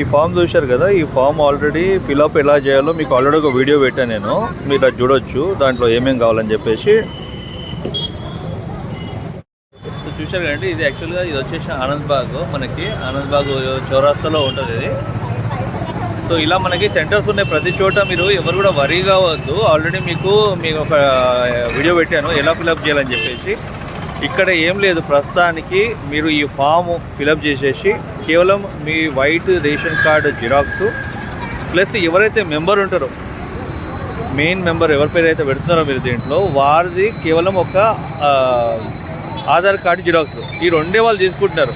ఈ ఫామ్ చూశారు కదా, ఈ ఫామ్ ఆల్రెడీ ఫిలప్ ఎలా చేయాలో మీకు ఆల్రెడీ ఒక వీడియో పెట్టాను నేను, మీరు అది చూడొచ్చు. దాంట్లో ఏమేమి కావాలని చెప్పేసి చూశారు కదండి. ఇది యాక్చువల్గా ఇది వచ్చేసి ఆనంద్బాగ్, మనకి ఆనంద్బాగ్ చౌరాస్తాలో ఉంటుంది ఇది. సో ఇలా మనకి సెంటర్స్ ఉన్నాయి ప్రతి చోట, మీరు ఎవరు కూడా వరీ కావద్దు. ఆల్రెడీ మీకు ఒక వీడియో పెట్టాను ఎలా ఫిలప్ చేయాలని చెప్పేసి. ఇక్కడ ఏం లేదు, ప్రస్తుతానికి మీరు ఈ ఫామ్ ఫిలప్ చేసేసి కేవలం మీ white ration card xerox plus ఎవరైతే మెంబర్ ఉంటారో, మెయిన్ మెంబర్ ఎవరి పేరు అయితే పెడుతున్నారో మీరు దీంట్లో, వారిది కేవలం ఒక ఆధార్ కార్డు జిరాక్స్, ఈ రెండే వాళ్ళు తీసుకుంటున్నారు.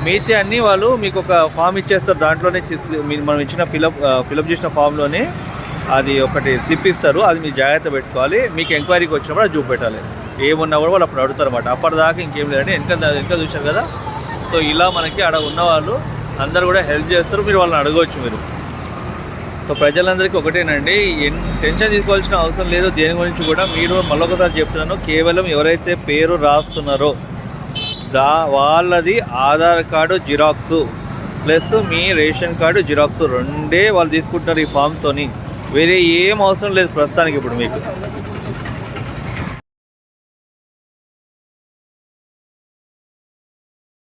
మిగతా అన్నీ వాళ్ళు మీకు ఒక ఫామ్ ఇచ్చేస్తారు, దాంట్లోనే మనం ఇచ్చిన ఫిలప్ చేసిన ఫామ్లోనే అది ఒకటి స్లిప్ ఇస్తారు, అది మీరు జాగ్రత్త పెట్టుకోవాలి. మీకు ఎంక్వైరీకి వచ్చినప్పుడు అది చూపెట్టాలి, ఏమున్నా కూడా వాళ్ళు అప్పుడు అడుగుతారు అన్నమాట. అప్పటిదాకా ఇంకేం లేదండి. వెనక చూశారు కదా. సో ఇలా మనకి అక్కడ ఉన్న వాళ్ళు అందరు కూడా హెల్ప్ చేస్తారు, మీరు వాళ్ళని అడగవచ్చు మీరు. సో ప్రజలందరికీ ఒకటేనండి, టెన్షన్ తీసుకోవాల్సిన అవసరం లేదు దేని గురించి కూడా. మీరు మళ్ళొకసారి చెప్తున్నాను, కేవలం ఎవరైతే పేరు రాస్తున్నారో వాళ్ళది ఆధార్ కార్డు జిరాక్స్ ప్లస్ మీ రేషన్ కార్డు జిరాక్స్ రెండే వాళ్ళు తీసుకుంటున్నారు ఈ ఫామ్తోని. వేరే ఏం అవసరం లేదు ప్రస్తుతానికి ఇప్పుడు మీకు.